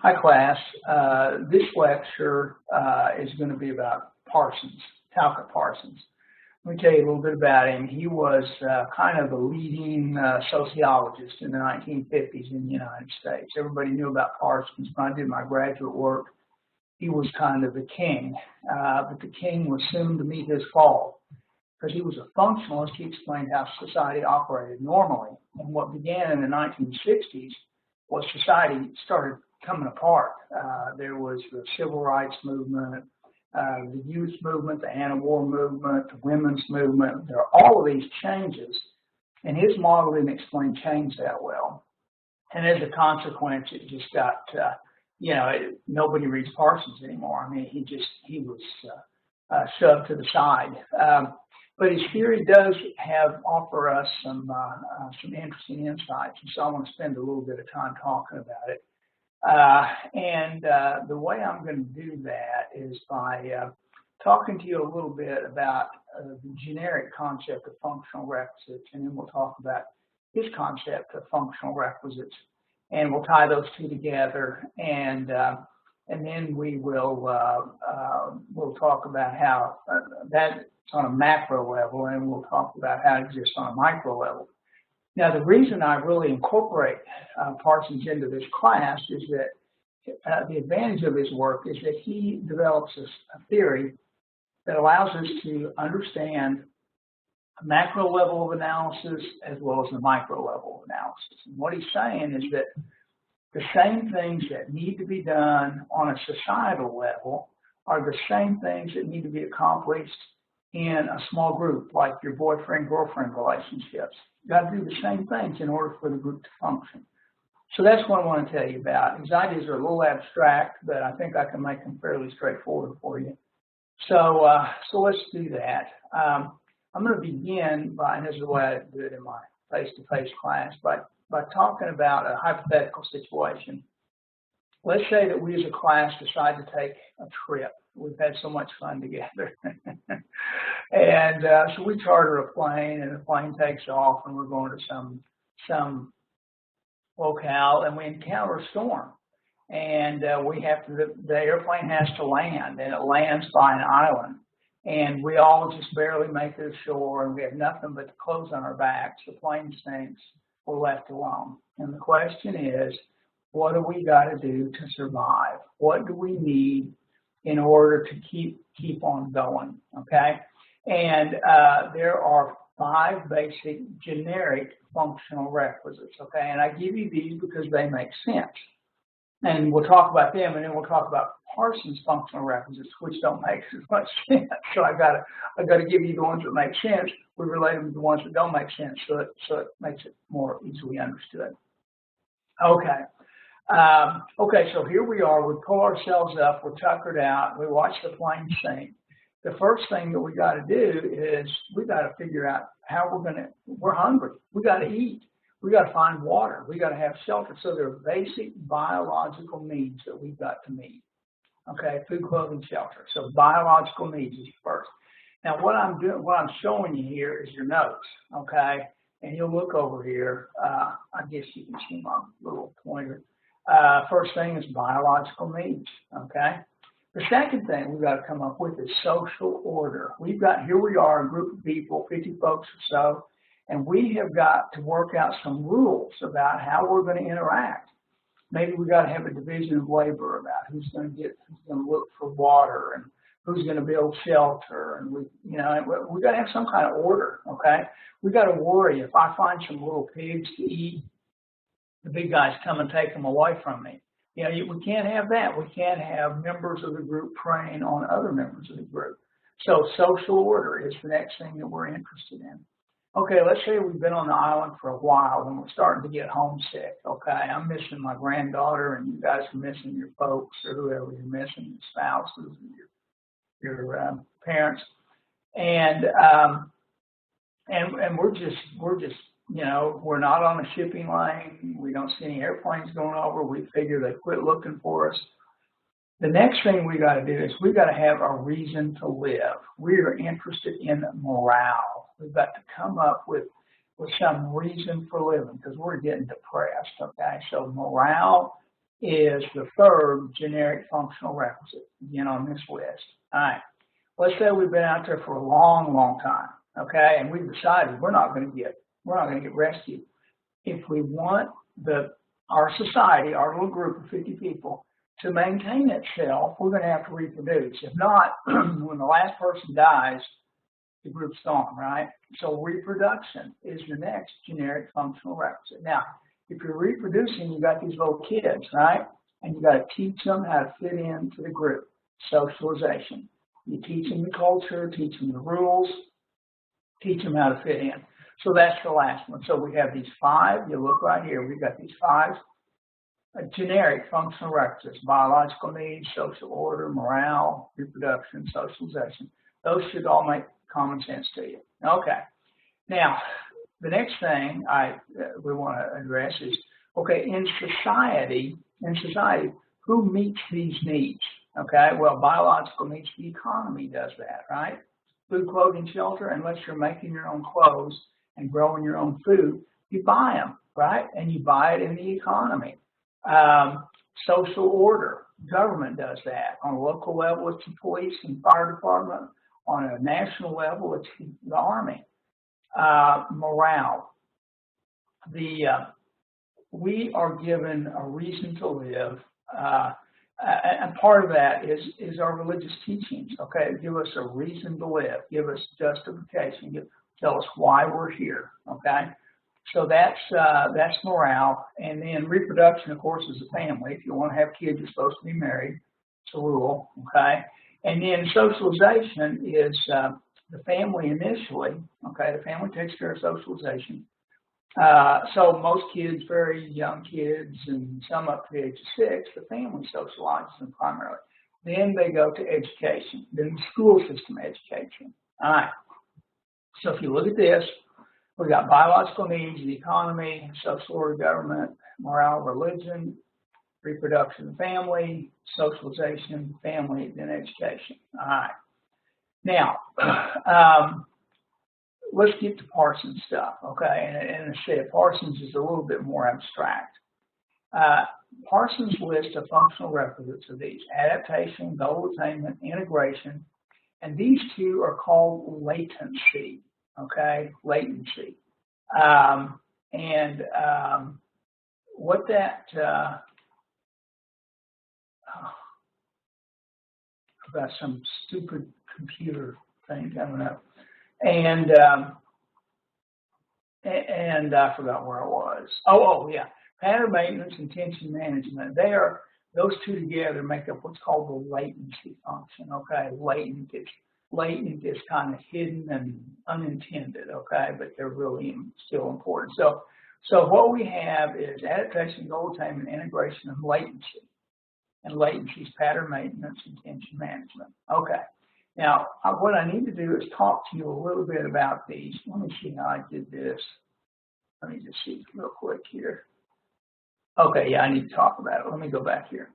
Hi, class. This lecture is going to be about Parsons, Talcott Parsons. Let me tell you a little bit about him. He was kind of the leading sociologist in the 1950s in the United States. Everybody knew about Parsons. When I did my graduate work, he was kind of the king. But the king was soon to meet his fall. Because he was a functionalist, he explained how society operated normally. And what began in the 1960s was society started coming apart. There was the civil rights movement, the youth movement, the anti-war movement, the women's movement. There are all of these changes, and his model didn't explain change that well. And as a consequence, it just got, nobody reads Parsons anymore. I mean, he was shoved to the side. But his theory does offer us some interesting insights, and so I want to spend a little bit of time talking about it. The way I'm going to do that is by talking to you a little bit about the generic concept of functional requisites, and then we'll talk about his concept of functional requisites, and we'll tie those two together, and then we will we'll talk about how that's on a macro level, and we'll talk about how it exists on a micro level. Now, the reason I really incorporate Parsons into this class is that the advantage of his work is that he develops a theory that allows us to understand a macro level of analysis as well as the micro level of analysis. And what he's saying is that the same things that need to be done on a societal level are the same things that need to be accomplished in a small group, like your boyfriend-girlfriend relationships. You've got to do the same things in order for the group to function. So that's what I want to tell you about. These ideas are a little abstract, but I think I can make them fairly straightforward for you. So let's do that. I'm going to begin by, and this is the way I do it in my face-to-face class, by talking about a hypothetical situation. Let's say that we as a class decide to take a trip. We've had so much fun together. And so we charter a plane, and the plane takes off, and we're going to some locale, and we encounter a storm. And the airplane has to land, and it lands by an island. And we all just barely make it ashore, and we have nothing but the clothes on our backs. The plane sinks. We're left alone. And the question is, what do we got to do to survive? What do we need in order to keep on going, okay? And there are 5 basic generic functional requisites, okay? And I give you these because they make sense. And we'll talk about them, and then we'll talk about Parsons' functional requisites, which don't make as much sense. So I got to give you the ones that make sense. We relate them to the ones that don't make sense, so it makes it more easily understood. Okay. Okay, so here we are. We pull ourselves up. We're tuckered out. We watch the plane sink. The first thing that we got to do is we got to figure out how we're hungry. We got to eat. We got to find water. We got to have shelter. So there are basic biological needs that we've got to meet. Okay, food, clothing, shelter. So biological needs is first. Now what I'm showing you here is your notes. Okay, and you'll look over here. I guess you can see my little pointer. First thing is biological needs, okay? The second thing we've got to come up with is social order. Here we are, a group of people, 50 folks or so, and we have got to work out some rules about how we're going to interact. Maybe we got to have a division of labor about who's going to look for water and who's going to build shelter, and we got to have some kind of order, okay? We got to worry if I find some little pigs to eat, the big guys come and take them away from me. We can't have that. We can't have members of the group preying on other members of the group. So social order is the next thing that we're interested in. Okay, let's say we've been on the island for a while and we're starting to get homesick. Okay, I'm missing my granddaughter, and you guys are missing your folks or whoever you're missing, your spouses, your parents, and we're just we're not on a shipping lane. We don't see any airplanes going over. We figure they quit looking for us. The next thing we got to do is we got to have a reason to live. We are interested in morale. We've got to come up with some reason for living because we're getting depressed. Okay, so morale is the third generic functional requisite, again, on this list. All right. Let's say we've been out there for a long, long time, okay, and we've decided we're not going to get rescued. If we want our society, our little group of 50 people, to maintain itself, we're going to have to reproduce. If not, when the last person dies, the group's gone, right? So reproduction is the next generic functional requisite. Now, if you're reproducing, you've got these little kids, right? And you've got to teach them how to fit into the group. Socialization. You teach them the culture, teach them the rules, teach them how to fit in. So that's the last one. So we have these five. You look right here. We've got these five generic functional requisites: biological needs, social order, morale, reproduction, socialization. Those should all make common sense to you. Okay. Now, the next thing we want to address is, okay, in society, who meets these needs? Okay, well, biological needs, the economy does that, right? Food, clothing, shelter, unless you're making your own clothes and growing your own food, you buy them, right? And you buy it in the economy. Social order, government does that. On a local level, it's the police and fire department. On a national level, it's the army. Morale. We are given a reason to live, and part of that is our religious teachings. Okay, give us a reason to live, give us justification, tell us why we're here. Okay, so that's morale, and then reproduction, of course, is a family. If you want to have kids, you're supposed to be married. It's a rule. Okay, and then socialization is the family initially. Okay, the family takes care of socialization. So most kids, very young kids, and some up to the age of 6, the family socializes them primarily. Then they go to education. Then the school system educates them. All right. So if you look at this, we've got biological needs, the economy, social order, government, morale, religion, reproduction, family, socialization, family, then education. All right. Now, let's get to Parsons stuff, okay? And as I said, Parsons is a little bit more abstract. Parsons lists a functional requisites of these: adaptation, goal attainment, integration, and these two are called latency, okay? Latency. What that, I've got some stupid computer thing coming up. And I forgot where I was. Oh yeah, pattern maintenance and tension management. Those two together make up what's called the latency function. Okay, latent is kind of hidden and unintended. Okay, but they're really still important. So what we have is adaptation, goal attainment, integration, and latency. And latency is pattern maintenance and tension management. Okay. Now, what I need to do is talk to you a little bit about these. Let me see how I did this. Let me just see real quick here. Okay, yeah, I need to talk about it. Let me go back here.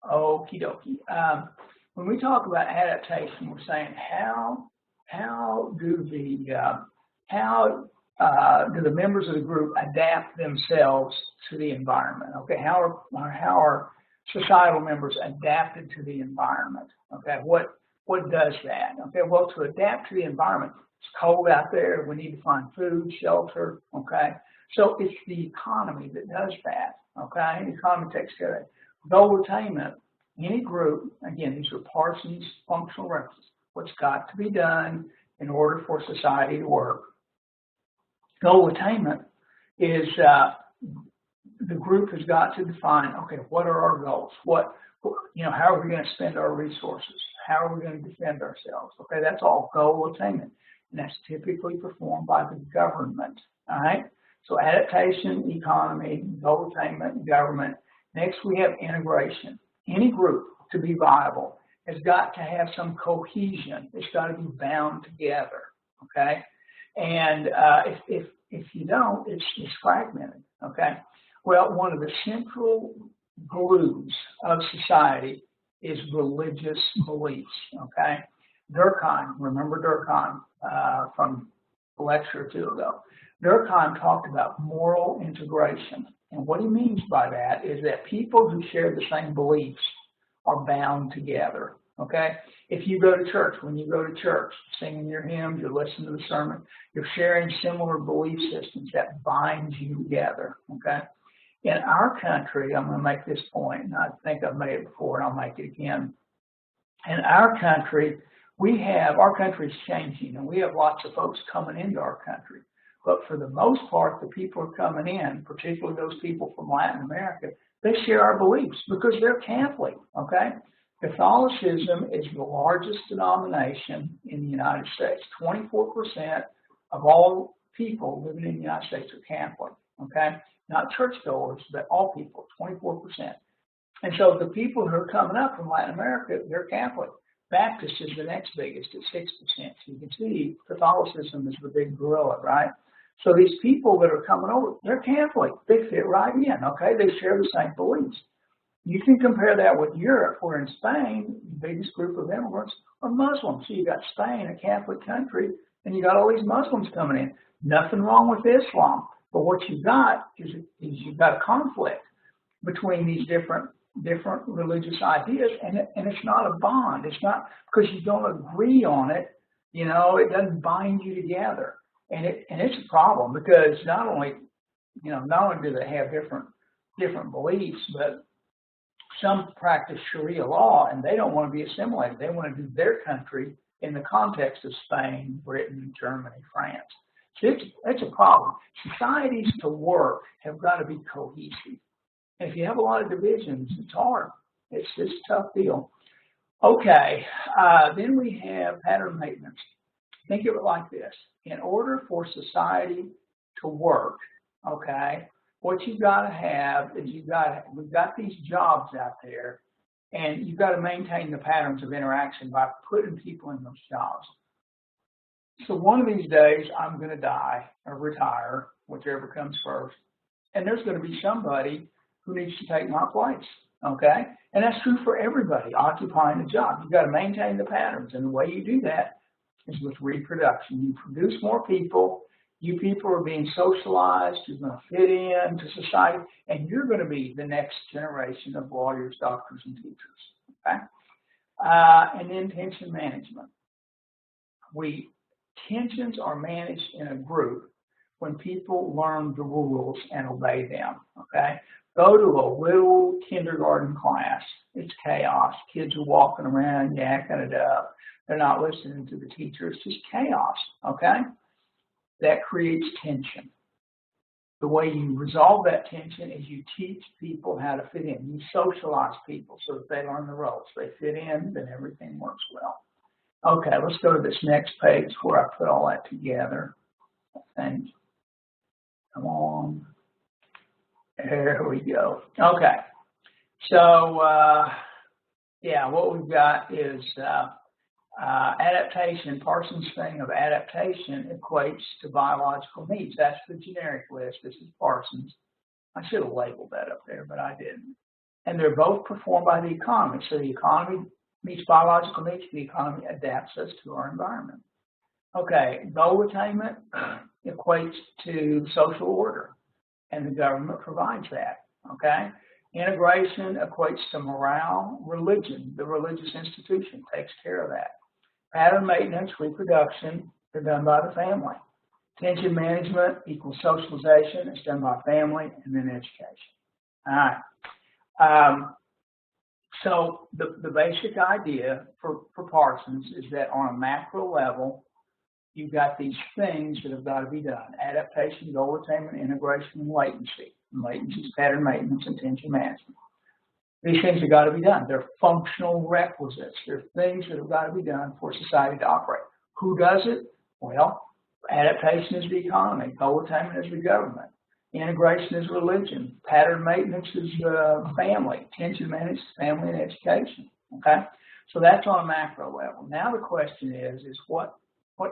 Okie dokie. When we talk about adaptation, we're saying how do the members of the group adapt themselves to the environment? Okay, how are societal members adapted to the environment? Okay, what does that? Okay, well, to adapt to the environment, it's cold out there, we need to find food, shelter, okay? So it's the economy that does that, okay? The economy takes care of it. Goal attainment, any group, again, these are Parsons functional requisites, what's got to be done in order for society to work. Goal attainment is the group has got to define, okay, what are our goals? How are we going to spend our resources? How are we going to defend ourselves? Okay, that's all goal attainment. And that's typically performed by the government, all right? So adaptation, economy, goal attainment, government. Next, we have integration. Any group, to be viable, has got to have some cohesion. It's got to be bound together, okay? And if you don't, it's fragmented, okay? Well, one of the central glues of society is religious beliefs, okay? Durkheim, remember Durkheim from a lecture or two ago. Durkheim talked about moral integration. And what he means by that is that people who share the same beliefs are bound together. Okay? If you go to church, when you go to church, singing your hymns, you're listening to the sermon, you're sharing similar belief systems that binds you together. Okay? In our country, I'm going to make this point, and I think I've made it before, and I'll make it again. In our country, our country's changing, and we have lots of folks coming into our country. But for the most part, the people who are coming in, particularly those people from Latin America, they share our beliefs because they're Catholic, okay? Catholicism is the largest denomination in the United States. 24% of all people living in the United States are Catholic, okay? Not churchgoers, but all people, 24%. And so the people who are coming up from Latin America, they're Catholic. Baptist is the next biggest at 6%. So you can see Catholicism is the big gorilla, right? So these people that are coming over, they're Catholic. They fit right in, okay? They share the same beliefs. You can compare that with Europe, where in Spain, the biggest group of immigrants are Muslims. So you got Spain, a Catholic country, and you got all these Muslims coming in. Nothing wrong with Islam. But what you got is you've got a conflict between these different religious ideas, and it's not a bond. It's not because you don't agree on it, it doesn't bind you together. And it's a problem because not only do they have different beliefs, but some practice Sharia law and they don't want to be assimilated. They want to do their country in the context of Spain, Britain, Germany, France. So it's a problem. Societies to work have got to be cohesive. And if you have a lot of divisions, it's hard. It's a tough deal. Okay, then we have pattern maintenance. Think of it like this. In order for society to work, okay, what you've got to have is we've got these jobs out there, and you've got to maintain the patterns of interaction by putting people in those jobs. So one of these days, I'm going to die or retire, whichever comes first, and there's going to be somebody who needs to take my place, okay? And that's true for everybody occupying a job. You've got to maintain the patterns, and the way you do that is with reproduction. You produce more people. You people are being socialized. You're going to fit into society, and you're going to be the next generation of lawyers, doctors, and teachers, okay? And then tension management. Tensions are managed in a group when people learn the rules and obey them, okay? Go to a little kindergarten class. It's chaos. Kids are walking around, yakking it up. They're not listening to the teacher. It's just chaos, okay? That creates tension. The way you resolve that tension is you teach people how to fit in. You socialize people so that they learn the ropes. They fit in, then everything works well. Okay, let's go to this next page where I put all that together. Thanks. Come on. There we go. Okay. So, what we've got is adaptation. Parsons' thing of adaptation equates to biological needs. That's the generic list. This is Parsons. I should have labeled that up there, but I didn't. And they're both performed by the economy. So the economy meets biological needs. The economy adapts us to our environment. Okay, goal attainment equates to social order, and the government provides that, okay? Integration equates to morale. Religion, the religious institution, takes care of that. Pattern maintenance, reproduction, they're done by the family. Tension management equals socialization. It's done by family, and then education. All right. So the basic idea for Parsons is that on a macro level, you've got these things that have got to be done: adaptation, goal attainment, integration, and latency. And latency is pattern maintenance and tension management. These things have got to be done. They're functional requisites. They're things that have got to be done for society to operate. Who does it? Well, adaptation is the economy. Goal attainment is the government. Integration is religion. Pattern maintenance is family. Tension management is family and education. Okay? So that's on a macro level. Now the question is what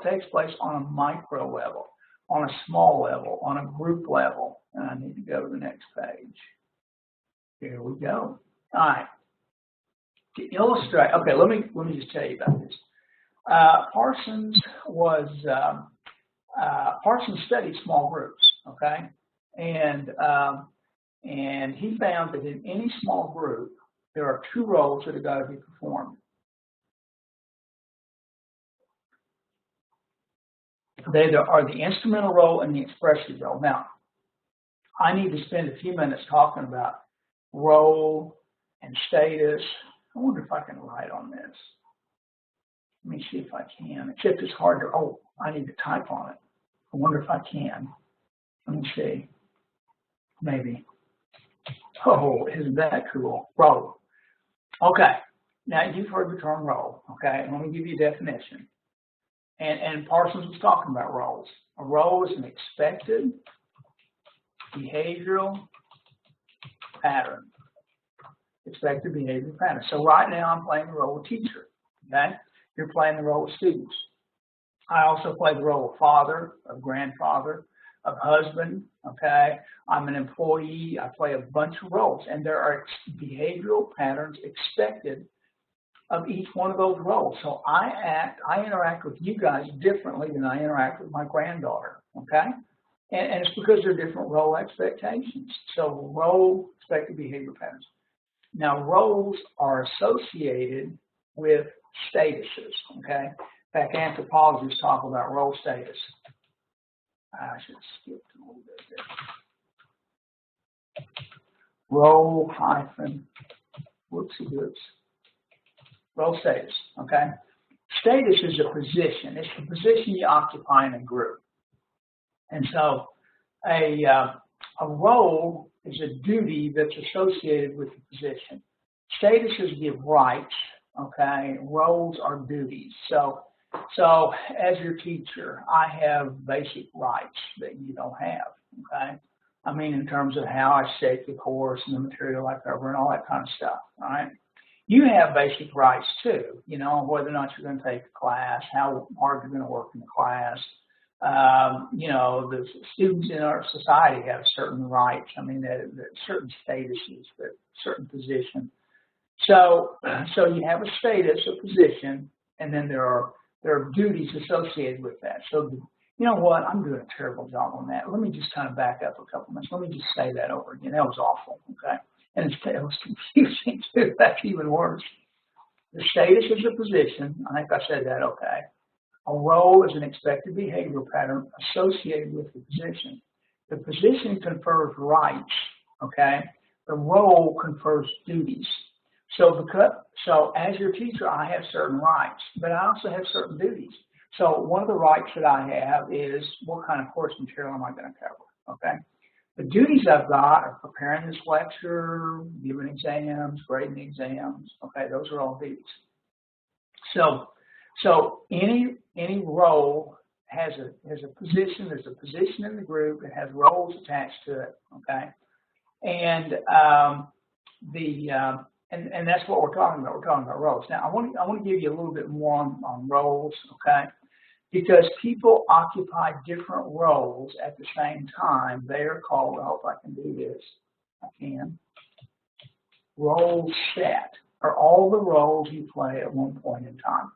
takes place on a micro level, on a small level, on a group level? And I need to go to the next page. Here we go. All right. To illustrate, okay, let me just tell you about this. Parsons studied small groups, okay? And And he found that in any small group, there are two roles that have got to be performed. They are the instrumental role and the expressive role. Now, I need to spend a few minutes talking about role and status. I wonder if I can write on this. Let me see if I can, except it's hard to, oh, I need to type on it. I wonder if I can. Let me see. Maybe. Oh, isn't that cool? Role. Okay. Now, you've heard the term role, okay? Let me give you a definition. And Parsons was talking about roles. A role is an expected behavioral pattern. Expected behavioral pattern. So right now, I'm playing the role of teacher, okay? You're playing the role of students. I also play the role of father, of grandfather, of husband, okay? I'm an employee. I play a bunch of roles, and there are behavioral patterns expected of each one of those roles. So I interact with you guys differently than I interact with my granddaughter, okay? And it's because they're different role expectations. So role expected behavior patterns. Now, roles are associated with statuses, okay? In fact, anthropologists talk about role status. I should skip a little bit there. Role hyphen, whoopsie whoops. Role status, okay? Status is a position. It's the position you occupy in a group. And so a role is a duty that's associated with the position. Statuses give rights, okay? Roles are duties. So as your teacher, I have basic rights that you don't have, okay? I mean, in terms of how I shape the course and the material I cover and all that kind of stuff, all right? You have basic rights too, you know, whether or not you're going to take the class, how hard you're going to work in the class. You know, the students in our society have certain rights. I mean, certain statuses, certain positions. So you have a status, a position, and then there are duties associated with that. So, you know what? I'm doing a terrible job on that. Let me just kind of back up a couple minutes. Let me just say that over again. That was awful, okay? And it was confusing too. That's even worse. The status is a position. I think I said that okay. A role is an expected behavioral pattern associated with the position. The position confers rights, okay? The role confers duties. So as your teacher, I have certain rights, but I also have certain duties. So one of the rights that I have is what kind of course material am I going to cover, okay? The duties I've got are preparing this lecture, giving exams, grading exams, okay? Those are all duties. So any role has a position. There's a position in the group. It has roles attached to it, okay? And and that's what we're talking about. We're talking about roles. Now, I want to give you a little bit more on roles, okay? Because people occupy different roles at the same time. They are called, I hope I can do this. I can. Role set are all the roles you play at one point in time.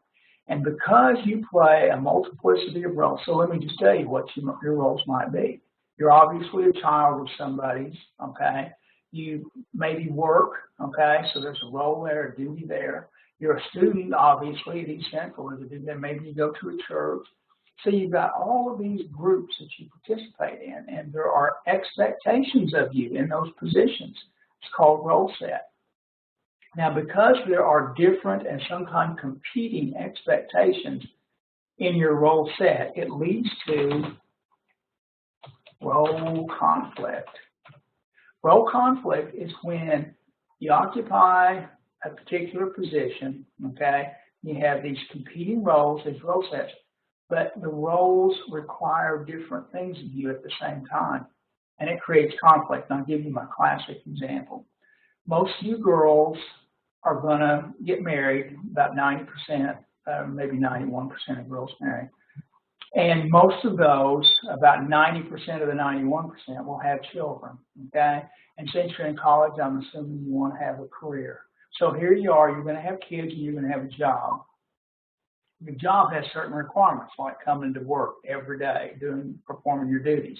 And because you play a multiplicity of roles, so let me just tell you what your roles might be. You're obviously a child of somebody's, okay? You maybe work, okay? So there's a role there, a duty there. You're a student, obviously, at East Central. Maybe you go to a church. So you've got all of these groups that you participate in, and there are expectations of you in those positions. It's called role set. Now, because there are different and sometimes competing expectations in your role set, it leads to role conflict. Role conflict is when you occupy a particular position, okay? You have these competing roles, these role sets, but the roles require different things of you at the same time, and it creates conflict. And I'll give you my classic example. Most of you girls are going to get married, about 90%, maybe 91% of girls marry. And most of those, about 90% of the 91%, will have children, okay? And since you're in college, I'm assuming you want to have a career. So here you are, you're going to have kids and you're going to have a job. Your job has certain requirements, like coming to work every day, performing your duties.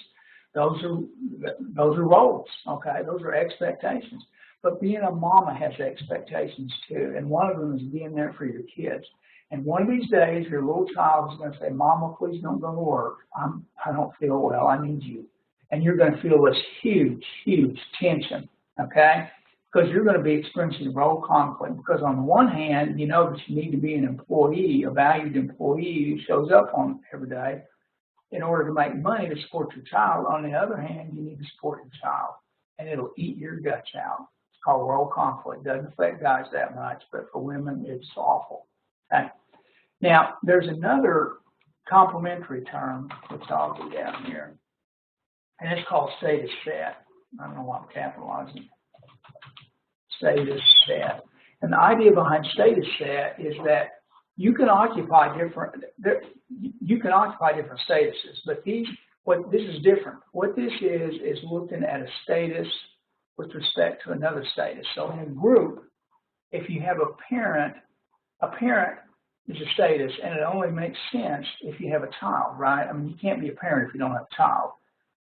Those are roles, okay? Those are expectations. But being a mama has expectations too, and one of them is being there for your kids. And one of these days, your little child is going to say, "Mama, please don't go to work. I don't feel well. I need you." And you're going to feel this huge, huge tension, okay? Because you're going to be experiencing role conflict. Because on the one hand, you know that you need to be an employee, a valued employee who shows up on every day in order to make money to support your child. On the other hand, you need to support your child, and it'll eat your guts out. It's called role conflict. Doesn't affect guys that much, but for women, it's awful. Okay. Now, there's another complementary term which I'll do down here, and it's called status set. I don't know why I'm capitalizing. Status set. And the idea behind status set is that you can occupy different statuses, but this is different. What this is looking at a status with respect to another status. So in a group, if you have a parent is a status, and it only makes sense if you have a child, right? I mean, you can't be a parent if you don't have a child,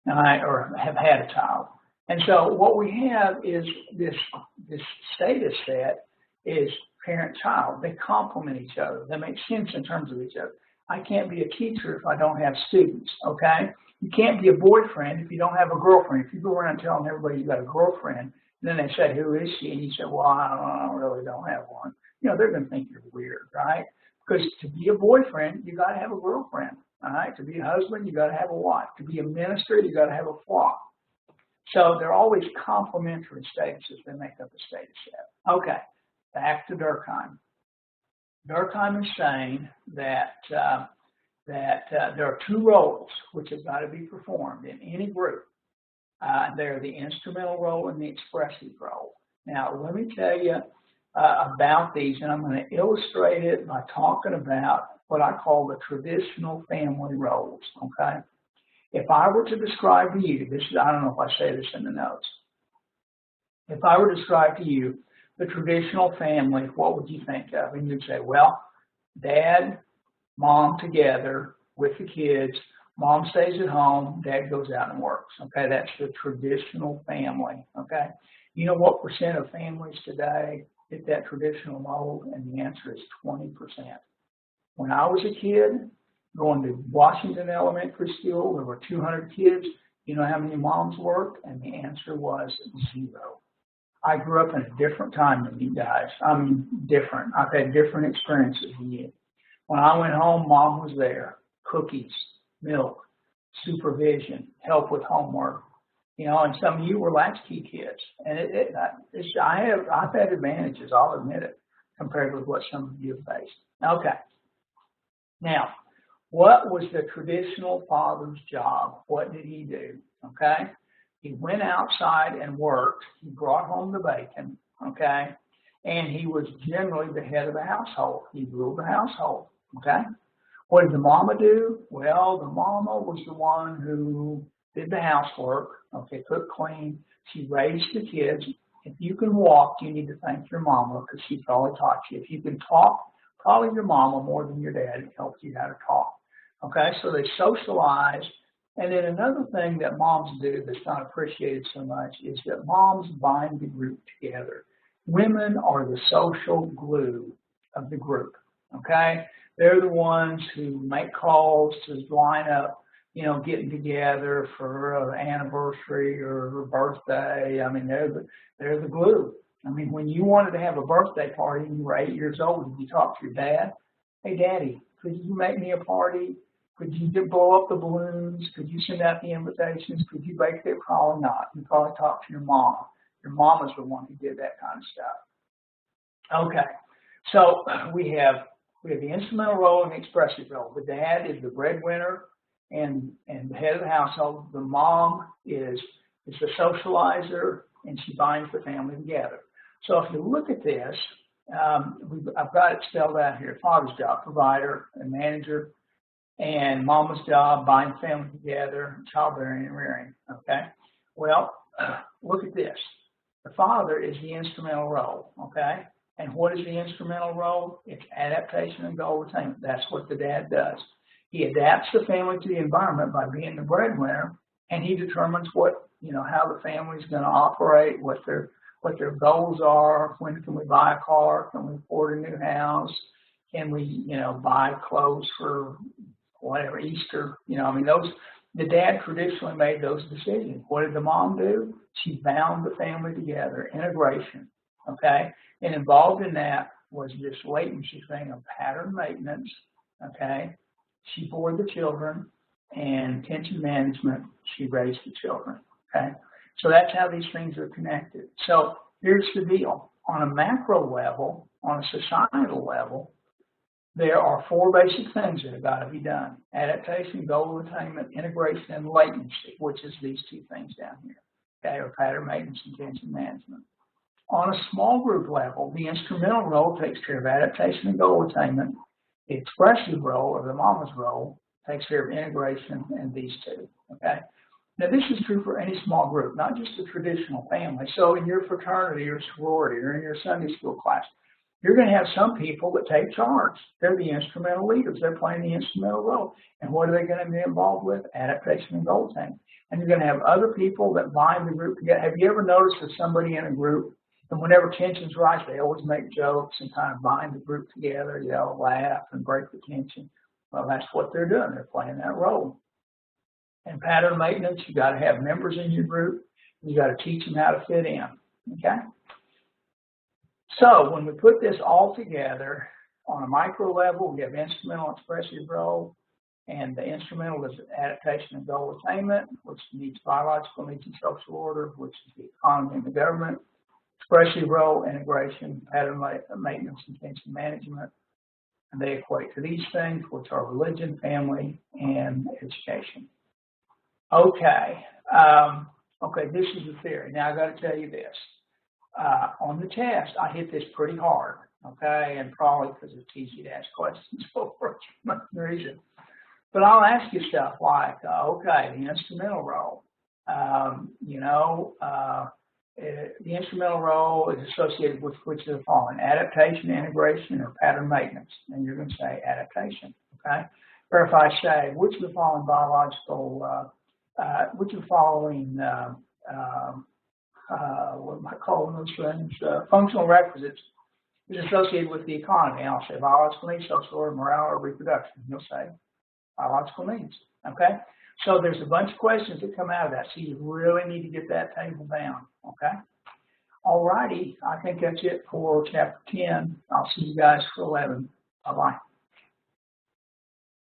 right, or have had a child. And so what we have is this status set is parent-child. They complement each other. They make sense in terms of each other. I can't be a teacher if I don't have students, okay? You can't be a boyfriend if you don't have a girlfriend. If you go around telling everybody you've got a girlfriend, and then they say, "Who is she?" And you say, "Well, I really don't have one." You know, they're going to think you're weird, right? Because to be a boyfriend, you got to have a girlfriend, all right? To be a husband, you got to have a wife. To be a minister, you got to have a flock. So they're always complementary statuses that make up a status set. Okay, back to Durkheim. Durkheim is saying that there are two roles which have got to be performed in any group. They're the instrumental role and the expressive role. Now, let me tell you about these, and I'm going to illustrate it by talking about what I call the traditional family roles, okay? If I were to describe to you, I don't know if I say this in the notes. If I were to describe to you the traditional family, what would you think of? And you'd say, well, dad, mom together with the kids, mom stays at home, dad goes out and works, okay? That's the traditional family, okay? You know what percent of families today fit that traditional mold? And the answer is 20%. When I was a kid, going to Washington Elementary School, there were 200 kids. You know how many moms worked? And the answer was 0. I grew up in a different time than you guys. I mean, different. I've had different experiences than you. When I went home, mom was there. Cookies, milk, supervision, help with homework. You know, and some of you were latchkey kids. And I've had advantages, I'll admit it, compared with what some of you have faced. Okay. Now, what was the traditional father's job? What did he do? Okay? He went outside and worked. He brought home the bacon, okay? And he was generally the head of the household. He ruled the household, okay? What did the mama do? Well, the mama was the one who did the housework, okay, cooked, clean. She raised the kids. If you can walk, you need to thank your mama because she probably taught you. If you can talk, probably your mama more than your dad helped you how to talk. Okay, so they socialize. And then another thing that moms do that's not appreciated so much is that moms bind the group together. Women are the social glue of the group, okay? They're the ones who make calls to line up, you know, getting together for an anniversary or a birthday. I mean, they're the glue. I mean, when you wanted to have a birthday party and you were 8 years old, did you talk to your dad? Hey, Daddy, could you make me a party? Could you blow up the balloons? Could you send out the invitations? Could you bake it? Probably not. You probably talked to your mom. Your mom is the one who did that kind of stuff. Okay, so we have the instrumental role and the expressive role. The dad is the breadwinner and the head of the household. The mom is the socializer, and she binds the family together. So if you look at this, I've got it spelled out here. Father's job, provider and manager. And mama's job, bind family together, childbearing and rearing, okay? Well, look at this. The father is the instrumental role, okay? And what is the instrumental role? It's adaptation and goal attainment. That's what the dad does. He adapts the family to the environment by being the breadwinner and he determines what, how the family's going to operate, what their goals are. When can we buy a car? Can we afford a new house? Can we, buy clothes for whatever, Easter? The dad traditionally made those decisions. What did the mom do? She bound the family together, integration, okay? And involved in that was this latency thing of pattern maintenance, okay? She bore the children, and attention management, she raised the children, okay? So that's how these things are connected. So here's the deal. On a macro level, on a societal level, there are 4 basic things that have got to be done: adaptation, goal attainment, integration, and latency, which is these 2 things down here, okay, or pattern maintenance and attention management. On a small group level, the instrumental role takes care of adaptation and goal attainment. The expressive role, or the mama's role, takes care of integration and these 2, okay? Now, this is true for any small group, not just the traditional family. So in your fraternity or sorority or in your Sunday school class, you're going to have some people that take charge. They're the instrumental leaders. They're playing the instrumental role. And what are they going to be involved with? Adaptation and goal attainment. And you're going to have other people that bind the group together. Have you ever noticed that somebody in a group, and whenever tensions rise, they always make jokes and kind of bind the group together, laugh and break the tension? Well, that's what they're doing. They're playing that role. And pattern maintenance, you got to have members in your group. You got to teach them how to fit in, okay? So when we put this all together on a micro level, we have instrumental expressive role, and the instrumental is adaptation and goal attainment, which needs biological needs and social order, which is the economy and the government. Expressive role, integration, pattern maintenance, and attention management. And they equate to these things, which are religion, family, and education. Okay. Okay, this is the theory. Now, I got to tell you this. On the test, I hit this pretty hard, okay, and probably because it's easy to ask questions for some reason. But I'll ask you stuff like, okay, the instrumental role. The instrumental role is associated with which of the following: adaptation, integration, or pattern maintenance. And you're going to say adaptation, okay? Or if I say, which of the following biological, which of the following, what am I calling those things? Functional requisites is associated with the economy. And I'll say biological needs, social order, morale, or reproduction. You'll say biological needs, okay? So there's a bunch of questions that come out of that. So you really need to get that table down, okay? All righty. I think that's it for Chapter 10. I'll see you guys for 11. Bye-bye.